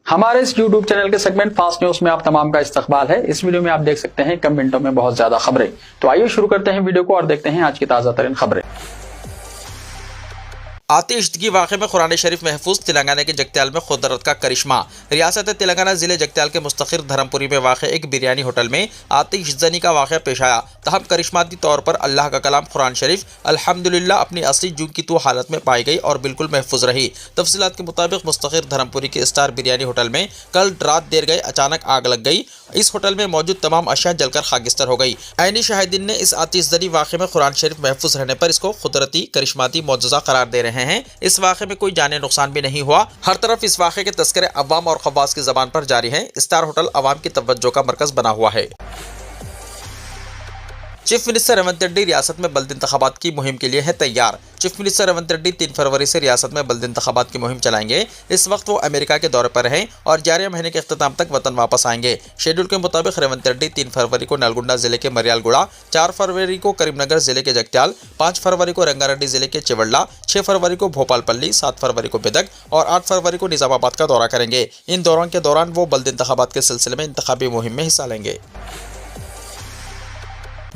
हमारे इस YouTube channel के सेगमेंट फास्ट न्यूज में आप तमाम का इस्तकबाल है। इस वीडियो में आप देख सकते हैं कम मिनटों में बहुत ज्यादा खबरें। तो आइए शुरू करते हैं वीडियो को और देखते हैं आज की ताजा तरीन खबरें। आतिशदगी वाक़े में कुरान शरीफ महफूज तेलंगाना के जगत्याल में कुदरत का करिश्मा। रियासत तेलंगाना ज़िले जगत्याल के मुस्तक़िर धर्मपुरी में वाक़ एक बिरयानी होटल में आतिशज़नी का वाक़या पेश आया। तहम करिश्माती तौर पर अल्लाह का कलाम कुरान शरीफ अल्हम्दुलिल्लाह अपनी असली जूं की तो हालत में पाई गई और बिल्कुल महफूज रही। तफसीलात के मुताबिक मुस्तक़िर धर्मपुरी के स्टार बिरयानी होटल में कल रात देर गए अचानक आग लग गई। इस होटल में मौजूद तमाम अशिया जलकर खाकिस्तर हो गई। ऐनी शाहिदीन ने इस आतिशज़नी वाक़े में कुरान शरीफ महफूज रहने पर इसको कुदरती करिश्माती मौजज़ा करार दे रहे हैं। इस वाक़े में कोई जाने नुकसान भी नहीं हुआ। हर तरफ इस वाक़े के तस्करे अवाम और खवास की ज़बान पर जारी हैं। स्टार होटल अवाम की तवज्जो का मरकज़ बना हुआ है। चीफ मिनिस्टर रेवंत रेड्डी रियासत में बल्दी इंतखाबात की मुहिम के लिए है तैयार। चीफ मिनिस्टर रेवंत रेड्डी 3 फरवरी से रियासत में बल्दी इंतखाबात की मुहिम चलाएंगे। इस वक्त वो अमेरिका के दौरे पर हैं और जारी महीने के अख्ताम तक वतन वापस आएंगे। शेड्यूल के मुताबिक रेवंत रेड्डी 3 फरवरी को नलगुंडा जिले के मरियालगुड़ा, 4 फरवरी को करीमनगर जिले के जगत्याल, 5 फरवरी को रंगारेड्डी जिले के चिवल्ला, 6 फरवरी को भोपालपल्ली, 7 फरवरी को बेदक और 8 फरवरी को निजामाबाद का दौरा करेंगे। इन दौरों के दौरान वो बल्दी इंतखाबात के सिलसिले में इंतखाबी मुहिम में हिस्सा लेंगे।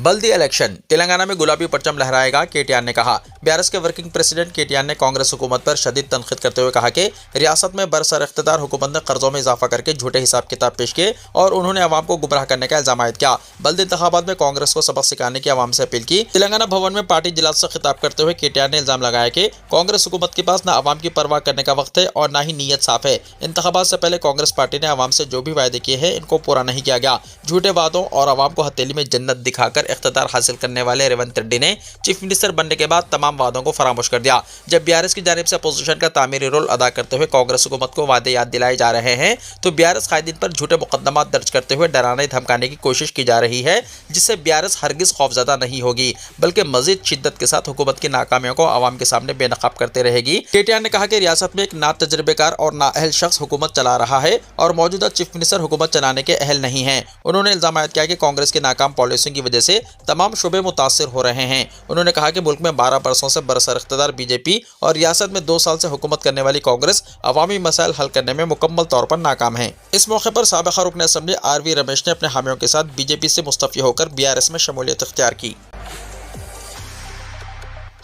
बल्दी इलेक्शन, तेलंगाना में गुलाबी परचम लहराएगा, केटीआर ने कहा। बीआरएस के वर्किंग प्रेसिडेंट केटीआर ने कांग्रेस हुकूमत पर शदीद तनकीद करते हुए कहा कि रियासत में बरसर इख्तिदार हुकूमत ने कर्जों में इजाफा करके झूठे हिसाब किताब पेश किए और उन्होंने अवाम को गुमराह करने का इल्जाम आयद किया। बल्दी इंतखाबात में कांग्रेस को सबक सिखाने की अवाम से अपील की। तेलंगाना भवन में पार्टी इजलास से खिताब करते हुए केटीआर ने इल्जाम लगाया कि कांग्रेस हुकूमत के पास न अवाम की परवाह करने का वक्त है और न ही नीयत साफ है। इंतखाबात से पहले कांग्रेस पार्टी ने अवाम से जो भी वायदे किए हैं इनको पूरा नहीं किया गया। झूठे वादों और अवाम को हथेली में जन्नत दिखाकर इख्तिदार हासिल करने वाले रेवंत रेड्डी ने चीफ मिनिस्टर बनने के बाद तमाम वादों को फरामोश कर दिया। जब बीआरएस की जानिब से अपोजिशन का तामीरी रोल अदा करते हुए कांग्रेस हुकूमत को वादे याद दिलाए जा रहे हैं तो बीआरएस कायदीन पर झूठे मुकदमा दर्ज करते हुए डराने धमकाने की कोशिश की जा रही है, जिससे बीआरएस हरगिज खौफजदा नहीं होगी बल्कि मजीद शिद्दत के साथ हुकूमत की नाकामियों को आवाम के सामने बेनकाब करते रहेगी। केटीआर ने कहा कि रियासत में एक ना तजर्बेकार और नाअहल शख्स हुकूमत चला रहा है और मौजूदा चीफ मिनिस्टर हुकूमत चलाने के अहल नहीं है। उन्होंने इल्जाम आयद किया कि कांग्रेस की नाकाम पॉलिसियों की वजह से तमाम शोबे मुतासिर हो रहे हैं। उन्होंने कहा कि मुल्क में 12 बरसों से बरसर इख्तिदार बीजेपी और रियासत में 2 साल से हुकूमत करने वाली कांग्रेस अवामी मसाइल हल करने में मुकम्मल तौर पर नाकाम है। इस मौके पर साबिक़ा रुकन असेंबली आरवी रमेश ने अपने हामियों के साथ बीजेपी से मुस्तफ़ी होकर बीआरएस में शमूलियत इख्तियार की।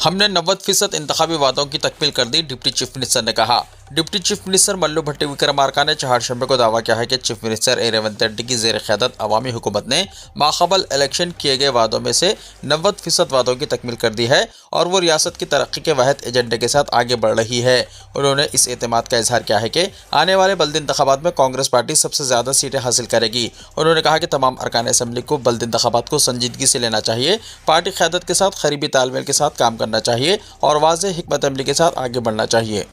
हमने 90% इंतखाबी वादों की तकमील कर दी, डिप्टी चीफ मिनिस्टर ने कहा। डिप्टी चीफ मिनिस्टर मल्लू भट्टी विक्रमार्का ने चहारशंबे को दावा किया है कि चीफ मिनिस्टर रेवंत रेड्डी की ज़ेर क़यादत अवामी हुकूमत ने माक़बल इलेक्शन किए गए वादों में से 90% वादों की तकमील कर दी है और वो रियासत की तरक्की के वाहिद एजेंडे के साथ आगे बढ़ रही है। उन्होंने इस एतमाद का इजहार किया है कि आने वाले बल्दी इंतखाबात में कांग्रेस पार्टी सबसे ज़्यादा सीटें हासिल करेगी। उन्होंने कहा कि तमाम अरकान असम्बली को बल्दी इंतखाबात को संजीदगी से लेना चाहिए, पार्टी क़यादत के साथ करीबी तालमेल के साथ काम करना चाहिए और वाज़ेह हिकमत अमली के साथ आगे बढ़ना चाहिए।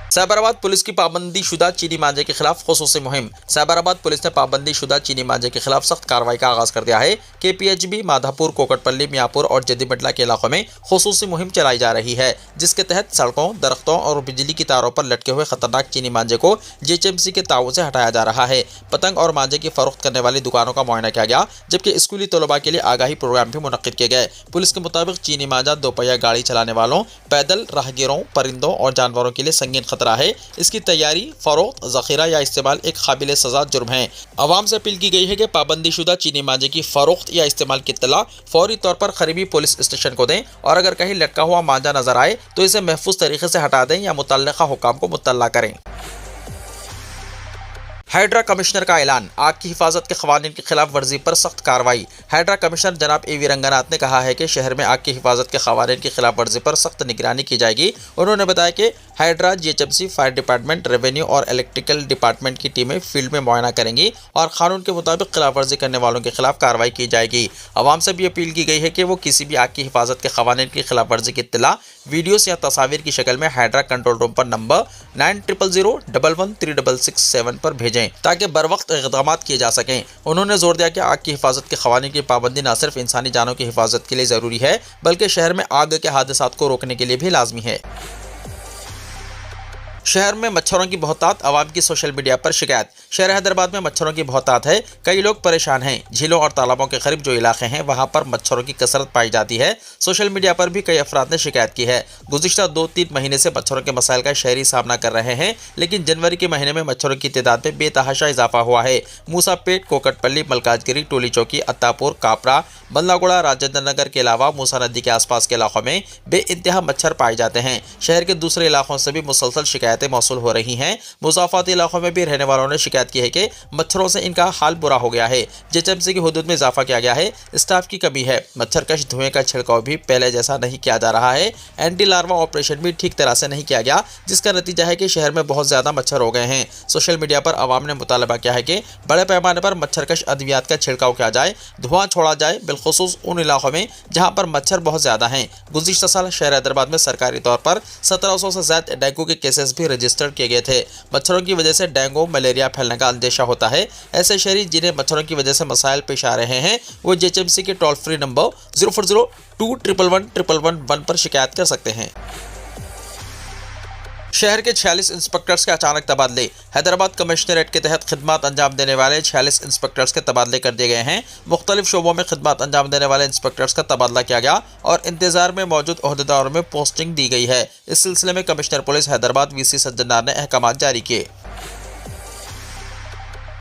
साइबराबाद पुलिस की पाबंदी शुदा चीनी मांझे के खिलाफ खुसूसी मुहिम। साइबराबाद पुलिस ने पाबंदी शुदा चीनी मांझे के खिलाफ सख्त कार्रवाई का आगाज कर दिया है। KPHB, माधापुर, कोकटपल्ली, मियापुर और जदीमटला के इलाकों में खुसूसी मुहिम चलाई जा रही है, जिसके तहत सड़कों, दरख्तों और बिजली की तारों पर लटके हुए खतरनाक चीनी मांझे को GHMC के ताउन से हटाया जा रहा है। पतंग और मांझे की फरोख्त करने वाली दुकानों का मुआयना किया गया, जबकि स्कूली तलबा के लिए आगाही प्रोग्राम भी मुनक्किद किए गए। पुलिस के मुताबिक चीनी मांझा दोपहिया गाड़ी चलाने वालों, पैदल राहगीरों, परिंदों और जानवरों के लिए संगीन खतरा है। इसकी तैयारी, फरोख्त, ज़ख़ीरा या इस्तेमाल एक काबिल सज़ा जुर्म है। अवाम से अपील की गई है कि पाबंदी शुदा चीनी मांझे की फरोख्त या इस्तेमाल की इत्तला फौरी तौर पर करीबी पुलिस स्टेशन को दें और अगर कहीं लटका हुआ मांझा नजर आए तो इसे महफूज तरीके से हटा दें या मुतल्लिका हुकाम को मुत्तला करें। हाइड्रा कमिश्नर का ऐलान, आग की हिफाजत के क़वानीन की खिलाफ वर्जी पर सख्त कार्रवाई। हाइड्रा कमिश्नर जनाब AV रंगनाथ ने कहा है कि शहर में आग की हिफाजत के क़वानीन की खिलाफ वर्जी पर सख्त निगरानी की जाएगी। उन्होंने बताया कि hydra, GHMC, fire department, revenue और इलेक्ट्रिकल डिपार्टमेंट की टीमें फील्ड में मुआयना करेंगी और कानून के मुताबिक खिलाफ वर्जी करने वालों के खिलाफ कार्रवाई की जाएगी। अवाम से भी अपील की गई है कि वो किसी भी आग की हिफाजत के क़वानीन की खिलाफ वर्जी की इत्तला वीडियोस या तस्वीर की शक्ल में हाइड्रा कंट्रोल रूम पर नंबर 9000113667 पर भेजें ताकि बर वक्त इक़दाम किए जा सकें। उन्होंने जोर दिया कि आग की हिफाजत के क़वानीन की पाबंदी न सिर्फ इंसानी जानों की हिफाजत के लिए ज़रूरी है बल्कि शहर में आग के हादसात को रोकने के लिए भी लाजमी है। शहर में मच्छरों की बहुतात, आवाम की सोशल मीडिया पर शिकायत। शहर हैदराबाद में मच्छरों की बहुतात है, कई लोग परेशान हैं। झीलों और तालाबों के करीब जो इलाके हैं वहां पर मच्छरों की कसरत पाई जाती है। सोशल मीडिया पर भी कई अफराद ने शिकायत की है। गुज़िश्ता 2-3 महीने से मच्छरों के मसाइल का शहरी सामना कर रहे हैं, लेकिन जनवरी के महीने में मच्छरों की तादाद में बेतहाशा इजाफा हुआ है। मूसापेट, कोकटपल्ली, मलकाजगिरी, टोली चौकी, अत्तापुर, कापरा, बंदलागुड़ा, राजेंद्र नगर के अलावा मूसा नदी के आसपास के इलाकों में बेइंतहा मच्छर पाए जाते हैं। शहर के दूसरे इलाकों से भी मुसलसल शिकायतें मौसूल हो रही हैं। मुज़ाफ़ाती इलाकों में भी रहने वालों ने शिकायत की है कि मच्छरों से इनका हाल बुरा हो गया है। जेएचएमसी की हुदूद में इजाफा किया गया है, स्टाफ की कमी है। मच्छरकश धुएं का छिड़काव भी पहले जैसा नहीं किया जा रहा है। एंटी लार्वा ऑपरेशन भी ठीक तरह से नहीं किया गया, जिसका नतीजा है कि शहर में बहुत ज़्यादा मच्छर हो गए हैं। सोशल मीडिया पर आवाम ने मुतालबा किया है कि बड़े पैमाने पर मच्छरकश अद्वियात का छिड़काव किया जाए, धुआं छोड़ा जाए, बिलखुसूस उन इलाकों में जहां पर मच्छर बहुत ज़्यादा हैं। गुज़िश्ता साल शहर हैदराबाद में सरकारी तौर पर 1700 से ज़्यादा डेंगू के केसेस भी रजिस्टर्ड किए गए थे। मच्छरों की वजह से डेंगू, मलेरिया फैलने का अंदेशा होता है। ऐसे शहरी जिन्हें मच्छरों की वजह से मसाइल पेश आ रहे हैं, वो जेएचएमसी के टोल फ्री नंबर 040211111 पर शिकायत कर सकते हैं। शहर के 46 इंस्पेक्टर्स के अचानक तबादले। हैदराबाद कमिश्नरेट के तहत खिदमत अंजाम देने वाले 46 इंस्पेक्टर्स के तबादले कर दिए गए हैं। मुख्तलिफ शोबों में खिदमत अंजाम देने वाले इंस्पेक्टर्स का तबादला किया गया और इंतजार में मौजूद ओहदेदारों में पोस्टिंग दी गई है। इस सिलसिले में commissioner police Hyderabad VC Sajjanar ने अहकाम जारी किए।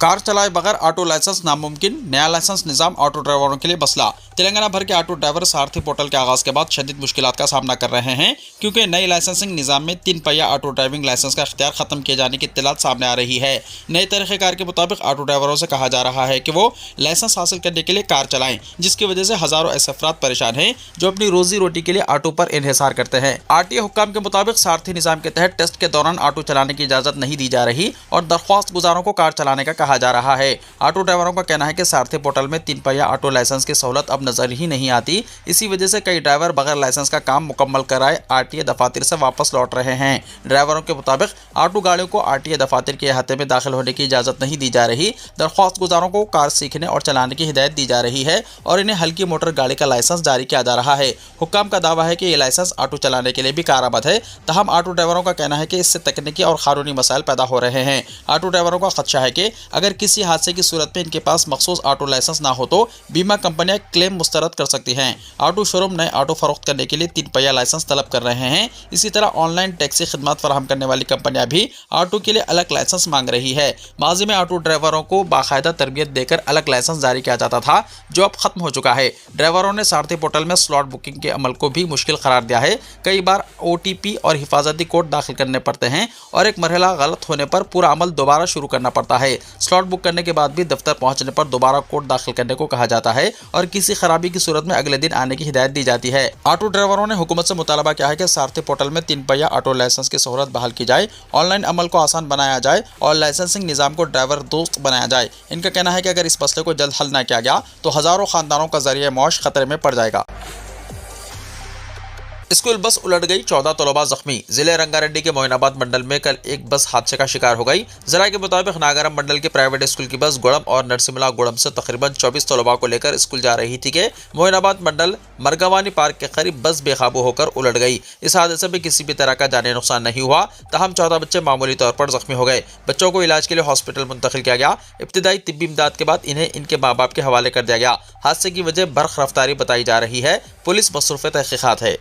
कार चलाए बगैर ऑटो लाइसेंस नामुमकिन, नया लाइसेंस निज़ाम ऑटो ड्राइवरों के लिए मसला। तेलंगाना भर के ऑटो ड्राइवर सारथी पोर्टल के आगाज के बाद शदीद मुश्किलात का सामना कर रहे हैं, क्योंकि नई लाइसेंसिंग निज़ाम में 3 पहिया ऑटो ड्राइविंग लाइसेंस का इख्तियार खत्म किए जाने की इत्तलात सामने आ रही है। नए तरीक़ेकार के मुताबिक ऑटो ड्राइवरों से कहा जा रहा है कि वो लाइसेंस हासिल करने के लिए कार चलाएं, जिसकी वजह से हज़ारों ऐसे अफराद परेशान हैं जो अपनी रोजी रोटी के लिए ऑटो पर इन्हिसार करते हैं। आरटीए हुक्काम के मुताबिक सारथी निज़ाम के तहत टेस्ट के दौरान ऑटो चलाने की इजाज़त नहीं दी जा रही और दरख्वास्त गुजारों को कार चलाने का कहा जा रहा है। ऑटो ड्राइवरों का कहना है कि सारथी पोर्टल में 3 पहिया ऑटो लाइसेंस की सहूलत अब नजर ही नहीं आती। इसी वजह से कई ड्राइवर बगैर लाइसेंस का काम मुकम्मल कराए आरटीए दफातर से वापस लौट रहे हैं। ड्राइवरों के मुताबिक ऑटो गाड़ियों को आरटीए दफातर के अहाते में दाखिल होने की इजाजत नहीं दी जा रही। दरख्वास्त गुजारों को कार सीखने और चलाने की हिदायत दी जा रही है और इन्हें हल्की मोटर गाड़ी का लाइसेंस जारी किया जा रहा है। हुक्काम का दावा है कि ये लाइसेंस ऑटो चलाने के लिए भी कारआमद है। तहम ऑटो ड्राइवरों का कहना है कि इससे तकनीकी और कानूनी मसाइल पैदा हो रहे हैं। ऑटो ड्राइवरों का खदशा है कि अगर किसी हादसे की सूरत में इनके पास मखसूस ऑटो लाइसेंस ना हो तो बीमा कंपनियां क्लेम मुस्तरद कर सकती हैं। ऑटो शोरूम नए ऑटो फरोख्त करने के लिए 3 पहिया लाइसेंस तलब कर रहे हैं। इसी तरह ऑनलाइन टैक्सी खिदमत फराहम करने वाली कंपनियां भी ऑटो के लिए अलग लाइसेंस मांग रही है। माजी में ऑटो ड्राइवरों को बाकायदा तरबियत देकर अलग लाइसेंस जारी किया जाता था, जो अब खत्म हो चुका है। ड्राइवरों ने सारथी पोर्टल में स्लॉट बुकिंग के अमल को भी मुश्किल करार दिया है। कई बार OTP और हिफाजती कोड दाखिल करने पड़ते हैं और एक मरहला गलत होने पर पूरा अमल दोबारा शुरू करना पड़ता है। स्लॉट बुक करने के बाद भी दफ्तर पहुंचने पर दोबारा कोड दाखिल करने को कहा जाता है और किसी खराबी की सूरत में अगले दिन आने की हिदायत दी जाती है। ऑटो ड्राइवरों ने हुकूमत से मुतालबा किया है कि सारथी पोर्टल में 3 पहिया ऑटो लाइसेंस की सहूलत बहाल की जाए, ऑनलाइन अमल को आसान बनाया जाए और लाइसेंसिंग निज़ाम को ड्राइवर दोस्त बनाया जाए। इनका कहना है कि अगर इस मसले को जल्द हल न किया गया तो हज़ारों खानदानों का जरिया मौश खतरे में पड़ जाएगा। स्कूल बस उलट गई, 14 तलबा जख्मी। जिले रंगारेड्डी के मोइनाबाद मंडल में कल एक बस हादसे का शिकार हो गई। जरा के मुताबिक नागारम मंडल के प्राइवेट स्कूल की बस गुड़म और नरसिमला गुड़म से तकरीबन 24 तलबा को लेकर स्कूल जा रही थी कि मोइनाबाद मंडल मरगवानी पार्क के करीब बस बेकाबू होकर उलट गई। इस हादसे में किसी भी तरह का जानी नुकसान नहीं हुआ। तहम 14 बच्चे मामूली तौर पर जख्मी हो गए। बच्चों को इलाज के लिए हॉस्पिटल मुंतकिल किया गया। इब्तिदाई तिब्बी इमदाद के बाद इन्हें इनके माँ बाप के हवाले कर दिया गया। हादसे की वजह बर्ख रफ्तारी बताई जा रही है। पुलिस मसरूफ़ तहकीकात है।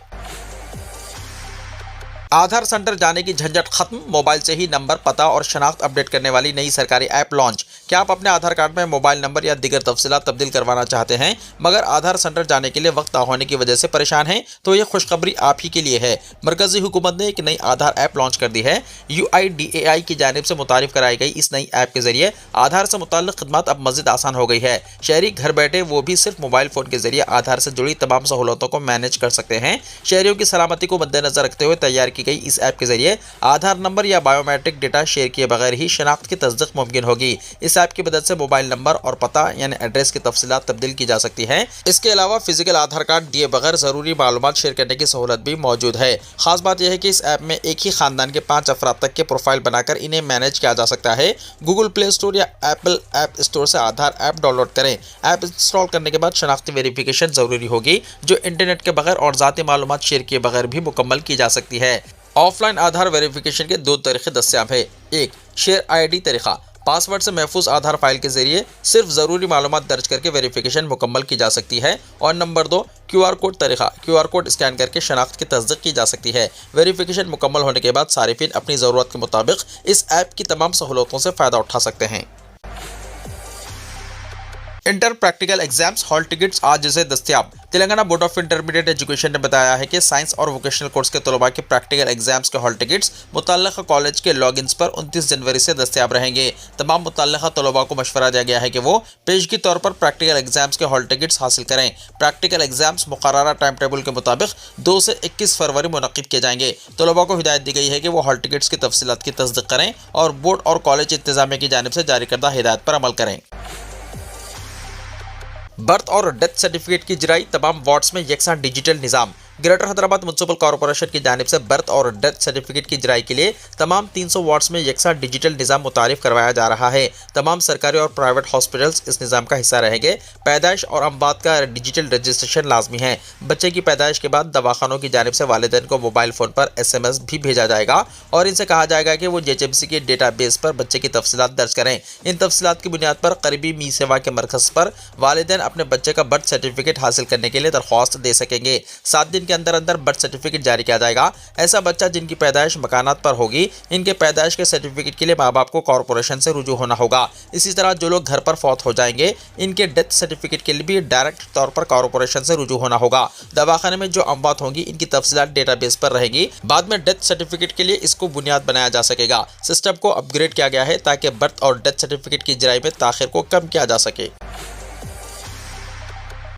आधार सेंटर जाने की झंझट खत्म, मोबाइल से ही नंबर, पता और शनाख्त अपडेट करने वाली नई सरकारी ऐप लॉन्च। क्या आप अपने आधार कार्ड में मोबाइल नंबर या दीगर तफसीलात तब्दील करवाना चाहते हैं मगर आधार सेंटर जाने के लिए वक्त ना होने की वजह से परेशान हैं? तो ये खुशखबरी आप ही के लिए है। मरकजी हुकूमत ने एक नई आधार ऐप लॉन्च कर दी है। UIDAI की जानिब से मुतारिफ कराई गई इस नई ऐप के जरिए आधार से मुताल्लिक़ खिदमत अब मज़ीद आसान हो गई है। शहरी घर बैठे वो भी सिर्फ मोबाइल फ़ोन के जरिए आधार से जुड़ी तमाम सहूलतों को मैनेज कर सकते हैं। शहरियों की सलामती को मद्देनजर रखते हुए तैयार की गई इस ऐप के जरिए आधार नंबर या बायोमेट्रिक डेटा शेयर किए बगैर ही शनाख्त की तस्दीक मुमकिन होगी। इस ऐप की मदद से मोबाइल नंबर और पता यानी एड्रेस की तफसीलात तब्दील की जा सकती हैं। इसके अलावा फिजिकल आधार कार्ड दिए बगैर ज़रूरी मालूमात शेयर करने की सहूलत भी मौजूद है। खास बात यह है कि इस ऐप में एक ही खानदान के 5 अफराद तक के प्रोफाइल बनाकर इन्हें मैनेज किया जा सकता है। गूगल प्ले स्टोर या एप्पल ऐप स्टोर से आधार ऐप डाउनलोड करें। ऐप इंस्टॉल करने के बाद शनाख्ती वेरिफिकेशन ज़रूरी होगी, जो इंटरनेट के बगैर और ज़ाती मालूमात शेयर किए बगैर भी मुकम्मल की जा सकती है। آف لائن آدھار ویریفیکیشن کے دو طریقے دستیاب ہیں۔ ایک، شیئر ID طریقہ، پاسورڈ سے محفوظ آدھار فائل کے ذریعے صرف ضروری معلومات درج کر کے ویریفیکیشن مکمل کی جا سکتی ہے۔ اور نمبر 2، QR کوڈ طریقہ، QR کوڈ اسکین کر کے شناخت کی تصدیق کی جا سکتی ہے۔ ویریفیکیشن مکمل ہونے کے بعد صارفین اپنی ضرورت کے مطابق اس ایپ کی تمام سہولتوں سے فائدہ اٹھا سکتے ہیں۔ Inter practical exams hall tickets آج سے دستیاب۔ Telangana board of intermediate education نے بتایا ہے کہ سائنس اور ووکیشنل کورس کے طلباء کے پریکٹیکل ایگزامز کے ہال ٹکٹس متعلقہ کالج کے لاگ انز پر 29 جنوری سے دستیاب رہیں گے۔ تمام متعلقہ طلباء کو مشورہ دیا گیا ہے کہ وہ پیشگی طور پر پریکٹیکل ایگزامز کے ہال ٹکٹس حاصل کریں۔ پریکٹیکل ایگزامز مقررہ ٹائم ٹیبل کے مطابق 2 سے 21 فروری منعقد کیے جائیں گے۔ طلباء کو ہدایت دی گئی ہے کہ وہ ہال ٹکٹس کی تفصیلات کی تصدیق کریں اور بورڈ اور کالج انتظامیہ کی جانب سے جاری کردہ ہدایت پر عمل کریں۔ برتھ اور ڈیتھ سرٹیفکیٹ کی اجرائی، تمام وارڈز میں یکساں ڈیجیٹل نظام۔ گریٹر حیدرآباد میونسپل کارپوریشن کی جانب سے برتھ اور ڈیتھ سرٹیفکیٹ کی اجرائی کے لیے تمام 300 وارڈز میں یکساں ڈیجیٹل نظام متعارف کروایا جا رہا ہے۔ تمام سرکاری اور پرائیویٹ ہاسپٹلز اس نظام کا حصہ رہیں گے۔ پیدائش اور اموات کا ڈیجیٹل رجسٹریشن لازمی ہے۔ بچے کی پیدائش کے بعد دواخانوں کی جانب سے والدین کو موبائل فون پر SMS بھی بھیجا جائے گا اور ان سے کہا جائے گا کہ وہ JHMC کے ڈیٹا بیس پر بچے کی تفصیلات درج کریں۔ ان تفصیلات کی بنیاد پر قریبی می سیوا کے مرکز پر والدین اپنے بچے کا برتھ سرٹیفکیٹ حاصل کرنے کے لیے درخواست دے سکیں گے۔ 7 دن کے اندر برتھ سرٹیفکیٹ جاری کیا جائے گا۔ ایسا بچہ جن کی پیدائش مکانات پر ہوگی، ان کے پیدائش کے سرٹیفکیٹ کے لیے ماں باپ کو کارپوریشن سے رجوع ہونا ہوگا۔ اسی طرح جو لوگ گھر پر فوت ہو جائیں گے، ان کے ڈیتھ سرٹیفکیٹ کے لیے بھی ڈائریکٹ طور پر کارپوریشن سے رجوع ہونا ہوگا۔ دواخانے میں جو اموات ہوں گی، ان کی تفصیلات ڈیٹا بیس پر رہیں گی۔ بعد میں ڈیتھ سرٹیفکیٹ کے لیے اس کو بنیاد بنایا جا سکے گا۔ سسٹم کو اپ گریڈ کیا گیا ہے تاکہ برتھ اور ڈیتھ سرٹیفکیٹ کی اجرائی میں تاخیر کو کم کیا جا سکے۔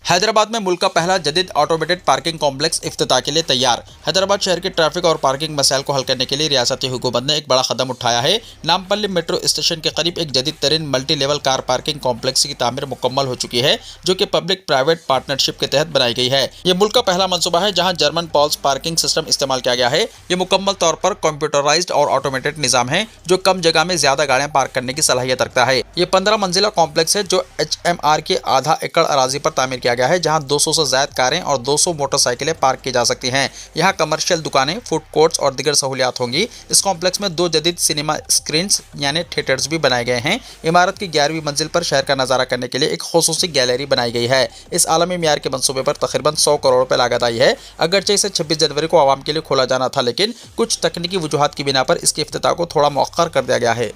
حیدرآباد میں ملک کا پہلا جدید آٹومیٹڈ پارکنگ کمپلیکس افتتاح کے لیے تیار۔ حیدرآباد شہر کے ٹریفک اور پارکنگ مسائل کو حل کرنے کے لیے ریاستی حکومت نے ایک بڑا قدم اٹھایا ہے۔ نامپلی میٹرو اسٹیشن کے قریب ایک جدید ترین multi level car parking complex کی تعمیر مکمل ہو چکی ہے، جو کہ پبلک پرائیویٹ پارٹنرشپ کے تحت بنائی گئی ہے۔ یہ ملک کا پہلا منصوبہ ہے جہاں جرمن پالس پارکنگ سسٹم استعمال کیا گیا ہے۔ یہ مکمل طور پر کمپیوٹرائزڈ اور آٹومیٹڈ نظام ہے جو کم جگہ میں زیادہ گاڑیاں پارک کرنے کی صلاحیت رکھتا ہے۔ یہ 15 منزلہ کمپلیکس ہے جو HMR کے آدھا ایکڑ اراضی پر تعمیر کیا گیا ہے، جہاں 200 سے زائد کاریں اور 200 موٹر سائیکلیں پارک کی جا سکتی ہیں۔ یہاں کمرشل دکانیں، فوڈ کورٹس اور دیگر سہولیات ہوں گی۔ اس کمپلیکس میں 2 جدید سنیما اسکرینز یعنی تھیٹرز بھی بنائے گئے ہیں۔ عمارت کی 11ویں منزل پر شہر کا نظارہ کرنے کے لیے ایک خصوصی گیلری بنائی گئی ہے۔ اس عالمی معیار کے منصوبے پر تقریباً 100 کروڑ روپے لاگت آئی ہے۔ اگرچہ اسے 26 جنوری کو عوام کے لیے کھولا جانا تھا، لیکن کچھ تکنیکی وجوہات کی بنا پر اس کے افتتاح کو تھوڑا مؤخر کر دیا گیا ہے۔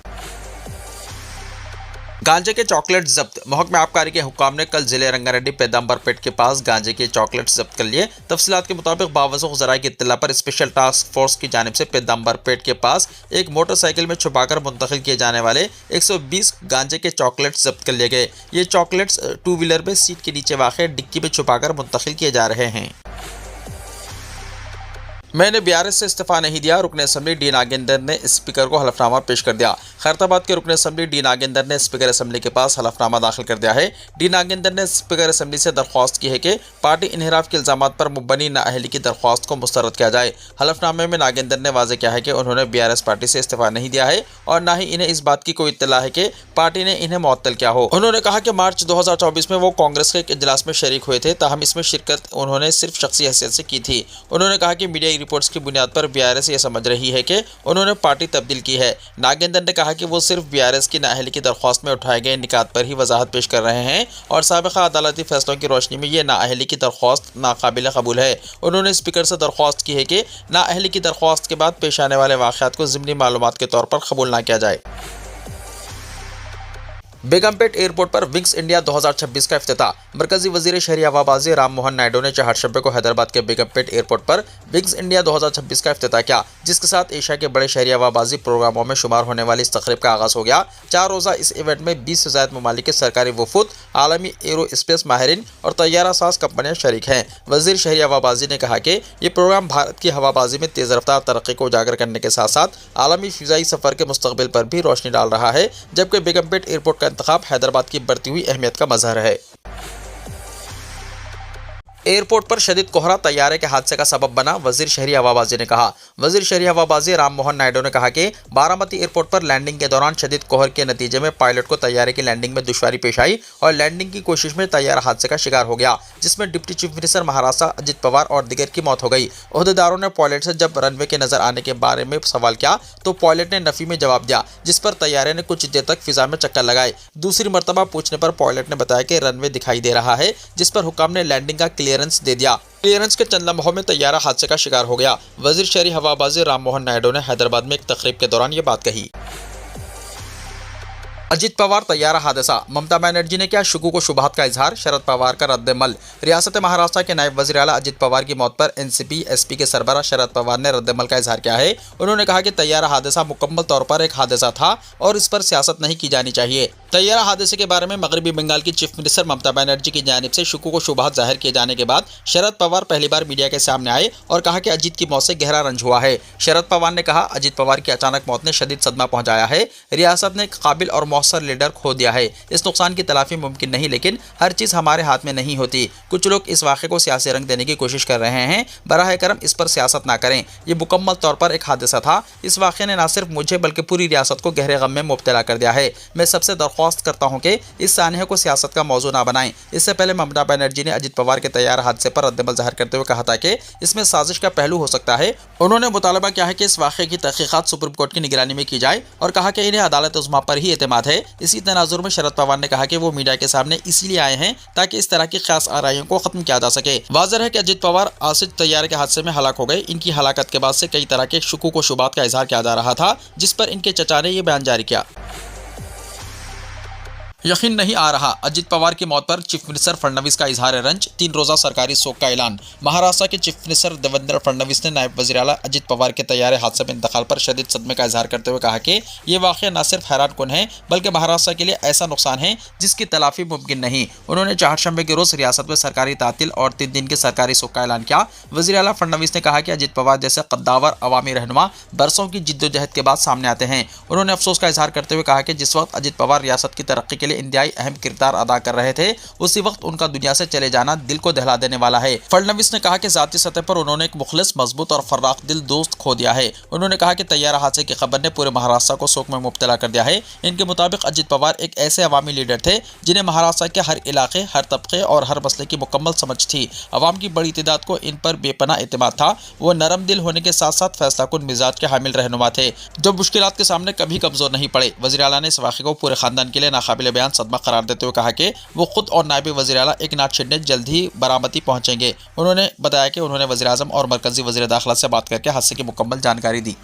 گانجے کے چاکلیٹ ضبط، محکمہ آبکاری کے حکام نے کل ضلع رنگا ریڈی پیدامبر پیٹ کے پاس گانجے کے چاکلیٹ ضبط کر لیے۔ تفصیلات کے مطابق باوضوح ذرائع کی اطلاع پر اسپیشل ٹاسک فورس کی جانب سے پیدامبر پیٹ کے پاس ایک موٹر سائیکل میں چھپا کر منتقل کیے جانے والے 120 گانجے کے چاکلیٹ ضبط کر لیے گئے۔ یہ چاکلیٹس 2 ویلر میں سیٹ کے نیچے واقع ڈکی میں چھپا کر منتقل کیے جا رہے ہیں۔ میں نے BRS سے استعفیٰ نہیں دیا، رکن اسمبلی ڈی ناگیندر نے اسپیکر کو حلف نامہ پیش کر دیا۔ خیرآباد کے رکن اسمبلی ڈی ناگیندر نے اسپیکر اسمبلی کے پاس حلف نامہ داخل کر دیا ہے۔ ڈی ناگیندر نے اسپیکر اسمبلی سے درخواست کی ہے کہ پارٹی انحراف کے الزامات پر مبنی نااہلی کی درخواست کو مسترد کیا جائے۔ حلف نامے میں ناگیندر نے واضح کیا ہے کہ انہوں نے BRS پارٹی سے استعفیٰ نہیں دیا ہے اور نہ ہی انہیں اس بات کی کوئی اطلاع ہے کہ پارٹی نے انہیں معطل کیا ہو۔ انہوں نے کہا کہ مارچ 2024 میں وہ کانگریس کے ایک اجلاس میں شریک ہوئے تھے، تاہم اس میں شرکت انہوں نے صرف شخصی حیثیت سے کی تھی۔ انہوں نے کہا کہ میڈیا رپورٹس کی بنیاد پر BRS یہ سمجھ رہی ہے کہ انہوں نے پارٹی تبدیل کی ہے۔ ناگیندر نے کہا کہ وہ صرف BRS کی نااہلی کی درخواست میں اٹھائے گئے نکات پر ہی وضاحت پیش کر رہے ہیں اور سابقہ عدالتی فیصلوں کی روشنی میں یہ نااہلی کی درخواست ناقابل قبول ہے۔ انہوں نے اسپیکر سے درخواست کی ہے کہ نااہلی کی درخواست کے بعد پیش آنے والے واقعات کو ضمنی معلومات کے طور پر قبول نہ کیا جائے۔ بیگم پیٹ ایئرپورٹ پر ونگز انڈیا 2026 کا افتتاح، مرکزی وزیر شہری ہوابازی رام موہن نائیڈو نے چہارشنبے کو حیدرآباد کے بیگم پیٹ ایئرپورٹ پر ونگز انڈیا 2026 کا افتتاح کیا، جس کے ساتھ ایشیا کے بڑے شہری ہوابازی پروگراموں میں شمار ہونے والی اس تقریب کا آغاز ہو گیا۔ 4 روزہ اس ایونٹ میں 20 سے زائد ممالک کے سرکاری وفود، عالمی ایرو اسپیس ماہرین اور طیارہ ساز کمپنیاں شریک ہیں۔ وزیر شہری ہوابازی نے کہا کہ یہ پروگرام بھارت کی ہوابازی میں تیز رفتار ترقی کو اجاگر کرنے کے ساتھ ساتھ عالمی فضائی سفر کے مستقبل پر بھی روشنی ڈال رہا ہے، جبکہ بیگم پیٹ ایئرپورٹ کا انتخاب حیدرآباد کی بڑھتی ہوئی اہمیت کا مظہر ہے۔ एयरपोर्ट पर शदीद कोहरा तैयारे के हादसे का सबब बना, वजीर शहरी हवाबाजी ने कहा। वजीर शहरी हवाबाजी राम मोहन नायडू ने कहा कि बारामती एयरपोर्ट पर लैंडिंग के दौरान शदीद कोहर के नतीजे में पायलट को तैयारे की लैंडिंग में दुश्वारी पेश आई और लैंडिंग की कोशिश में तैयारा हादसे का शिकार हो गया, जिसमें deputy chief minister Maharashtra Ajit Pawar और दिगर की मौत हो गई। ओहदेदारों ने पायलट से जब रनवे के नजर आने के बारे में सवाल किया तो पायलट ने नफी में जवाब दिया, जिस पर तैयारे ने कुछ देर तक फिजा में चक्कर लगाए। दूसरी मर्तबा पूछने पर पायलट ने बताया कि रनवे दिखाई दे रहा है, जिस पर हुक्म ने लैंडिंग का क्लियरेंस दे दिया। क्लियरेंस के चंद लम्हों में तैयारा हादसे का शिकार हो गया। वजीर शहरी हवाबाजी राम मोहन नायडू ने हैदराबाद में एक तकरीब के दौरान ये बात कही। अजित पवार तैयारा हादसा, ममता बनर्जी ने किया शुगु को शुभात का इजहार, शरद पवार का रद्दमल। रियासत महाराष्ट्र के नायब वज़ीर आला अजित पवार की मौत पर एनसीपी एसपी के सरबराह शरद पवार ने रद्दमल का इजहार किया है। उन्होंने कहा कि तैयारा हादसा मुकम्मल तौर पर एक हादसा था और इस पर सियासत नहीं की जानी चाहिए। तैयारा हादसे के बारे में मगरबी बंगाल की चीफ मिनिस्टर ममता बनर्जी की जानिब से शुगु को शुभात जाहिर किए जाने के बाद शरद पवार पहली बार मीडिया के सामने आए और कहा कि अजित की मौत से गहरा रंज हुआ है। शरद पवार ने कहा, अजित पवार की अचानक मौत ने शदीद सदमा पहुंचाया है। रियासत ने एक काबिल और मौसर लीडर खो दिया है। इस नुकसान की तलाफी मुमकिन नहीं, लेकिन हर चीज हमारे हाथ में नहीं होती। कुछ लोग इस वाक़े को सियासी रंग देने की कोशिश कर रहे हैं। बराह करम इस पर सियासत ना करें। ये मुकम्मल तौर पर एक हादसा था। इस वाक़े ने न सिर्फ मुझे बल्कि पूरी रियासत को गहरे गम में मुब्तला कर दिया है। मैं सबसे दरख्वास्त करता हूँ कि इस सानहे को सियासत का मौजू ना बनाएं। इससे पहले ममता बनर्जी ने अजित पवार के तैयारा हादसे पर रद्दमल जाहिर करते हुए कहा था कि इसमें साजिश का पहलू हो सकता है। उन्होंने मुतालबा किया है कि इस वाक़े की तहकीकात सुप्रीम कोर्ट की निगरानी में की जाए और कहा कि इन्हें अदालत उज़्मा पर ही एतमाद है। इसी तनाजुर में शरद पवार ने कहा कि वो मीडिया के सामने इसीलिए आए हैं ताकि इस तरह की खास आराइयों को खत्म किया जा सके। वाज़ेह है कि अजित पवार आसिफ तैयारे के हादसे में हलाक हो गए। इनकी हलाकत के बाद से कई तरह के शुकू को शुबात का इजहार किया जा रहा था, जिस पर इनके चचा ने ये बयान जारी किया। यकीन नहीं आ रहा, अजित पवार की मौत पर चीफ मिनिस्टर फडणवीस का इजहार रंज, 3 रोज़ा सरकारी शोक का ऐलान। महाराष्ट्र के चीफ मिनिस्टर देवेंद्र फडणवीस ने नायब वज़ीर आला अजित पवार के तैयारे हादसे में इंतकाल पर शदीद सदमे का इजहार करते हुए कहा कि ये वाक़या न सिर्फ हैरान कुन है बल्कि महाराष्ट्र के लिए ऐसा नुकसान है जिसकी तलाफी मुमकिन नहीं। उन्होंने चारशंबे के रोज़ रियासत में सरकारी तातील और 3 दिन के सरकारी शोक का ऐलान किया। वज़ीर आला फडणवीस ने कहा कि अजित पवार जैसे कद्दावर अवामी रहनुमा बरसों की जिद्दोजहद के बाद सामने आते हैं। उन्होंने अफसोस का इजहार करते हुए कहा कि जिस वक्त अजित पवार रियासत की तरक्की के लिए इंतहाई अहम किरदार अदा कर रहे थे, उसी वक्त उनका दुनिया से चले जाना दिल को दहला देने वाला है। फडणवीस ने कहा कि जाती सतह पर उन्होंने एक मुखलिस, मजबूत और फर्राख दिल दोस्त खो दिया है। उन्होंने कहा कि तैयारा हादसे की खबर ने पूरे महाराष्ट्र को शोक में मुब्तला कर दिया है। इनके मुताबिक अजित पवार एक ऐसे अवामी लीडर थे जिन्हें महाराष्ट्र के हर इलाके, हर तबके और हर मसले की मुकम्मल समझ थी। अवाम की बड़ी तादाद को इन पर बेपनाह एतमाद था। वो नरम दिल होने के साथ साथ फैसलाकुन मिजाज के हामिल रहनुमा थे जो मुश्किलात के सामने कभी कमजोर नहीं पड़े। वज़ीर आला ने इस वाक़े को पूरे खानदान के लिए नाकाबिल बयान सदमा करार देते हुए कहा कि वो खुद और नायब वज़ीर आला एक नाथ छिड़ने जल्द ही बारामती पहुंचेंगे। उन्होंने बताया कि उन्होंने वज़ीर आज़म और मरकजी वज़ीर दाखिला से बात करके हादसे की मुकम्मल जानकारी दी।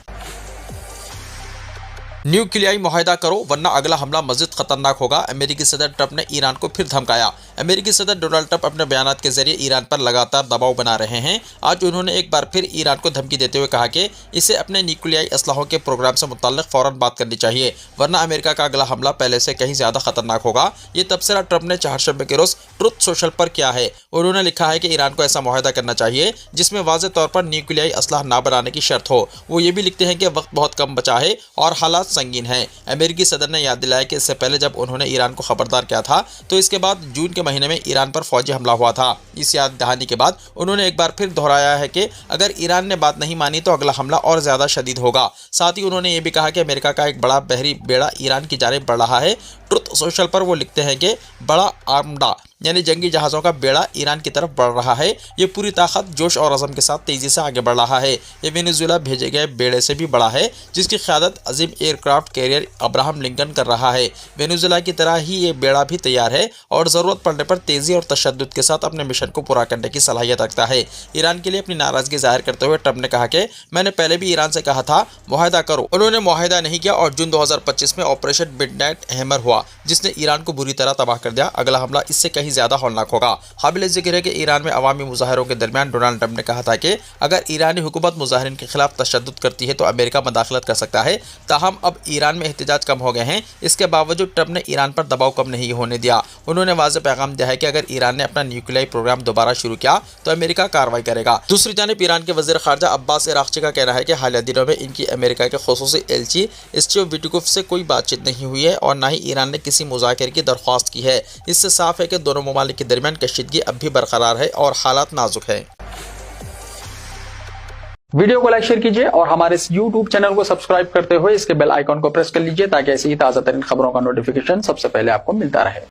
न्यूक्लियाई मुआहदा करो वरना अगला हमला मज़ीद खतरनाक होगा, अमेरिकी सदर ट्रंप ने ईरान को फिर धमकाया। अमेरिकी सदर डोनाल्ड ट्रंप अपने बयानात के जरिए ईरान पर लगातार दबाव बना रहे हैं। आज उन्होंने एक बार फिर ईरान को धमकी देते हुए कहा कि इसे अपने न्यूक्लियाई असलहों के प्रोग्राम से मुतल्लिक फ़ौरन बात करनी चाहिए, वरना अमेरिका का अगला हमला पहले से कहीं ज़्यादा खतरनाक होगा। ये तबसरा ट्रंप ने चारशंबे के रोज़ ट्रुथ सोशल पर किया है। उन्होंने लिखा है कि ईरान को ऐसा मुआहदा करना चाहिए जिसमें वाज़ेह तौर पर न्यूक्लियाई असलहा ना बनाने की शर्त हो। वो ये भी लिखते हैं कि वक्त बहुत कम बचा है और हालात संगीन हैं। अमेरिकी सदर ने याद दिलाया कि इससे पहले जब उन्होंने ईरान को खबरदार किया था तो इसके बाद जून के महीने में ईरान पर फौजी हमला हुआ था। इस याद दहानी के बाद उन्होंने एक बार फिर दोहराया है कि अगर ईरान ने बात नहीं मानी तो अगला हमला और ज़्यादा शदीद होगा। साथ ही उन्होंने ये भी कहा कि अमेरिका का एक बड़ा बहरी बेड़ा ईरान की जानिब बढ़ रहा है। ट्रुथ सोशल पर वो लिखते हैं कि बड़ा आर्मडा यानी जंगी जहाज़ों का बेड़ा ईरान की तरफ बढ़ रहा है। ये पूरी ताकत, जोश और अज़म के साथ तेज़ी से आगे बढ़ रहा है। ये वेनेजुएला भेजे गए बेड़े से भी बड़ा है जिसकी क़यादत अजीम एयरक्राफ्ट कैरियर अब्राहम लिंकन कर रहा है। वेनेजुएला की तरह ही ये बेड़ा भी तैयार है और ज़रूरत पड़ने पर तेज़ी और तशद्दुद के साथ अपने मिशन को पूरा करने की सलाहियत रखता है। ईरान के लिए अपनी नाराज़गी जाहिर करते हुए ट्रंप ने कहा कि मैंने पहले भी ईरान से कहा था मुआहदा करो। उन्होंने मुआहदा नहीं किया और जून 2025 में ऑपरेशन मिडनाइट हैमर हुआ जिसने ईरान को बुरी तरह तबाह कर दिया। अगला हमला इससे कहीं ज़्यादा हौलनाक होगा। काबिल ज़िक्र है कि ईरान में अवामी मुजाहरों के दरमियान डोनाल्ड ट्रंप ने कहा था कि अगर ईरानी हुकूमत मुजाहरीन के खिलाफ तशद्दुद करती है तो अमेरिका मदाखलत कर सकता है। ताहम अब ईरान में एहतजाज कम हो गए हैं। इसके बावजूद ट्रंप ने ईरान पर दबाव कम नहीं होने दिया। उन्होंने वाज़ेह पैगाम दिया है कि अगर ईरान ने अपना न्यूक्लियाई प्रोग्राम दोबारा शुरू किया तो अमेरिका कार्रवाई करेगा। दूसरी जानिब ईरान के वज़ीर ख़ारजा अब्बास इराक़ची का कहना है कि हालिया दिनों में इनकी अमेरिका के ख़ुसूसी एलची स्टीव विटकोफ से कोई बातचीत नहीं हुई है और न ही ईरान ने किसी मुज़ाकरे की दरख्वास्त की है। इससे साफ है कि दोनों دونوں ممالک کے درمیان کشیدگی اب بھی برقرار ہے اور حالات نازک ہے۔ ویڈیو کو لائک شیئر کیجیے اور ہمارے اس YouTube چینل کو سبسکرائب کرتے ہوئے اس کے بیل آئیکن کو پریس کر لیجیے تاکہ ایسی ہی تازہ ترین خبروں کا نوٹیفیکیشن سب سے پہلے آپ کو ملتا رہے۔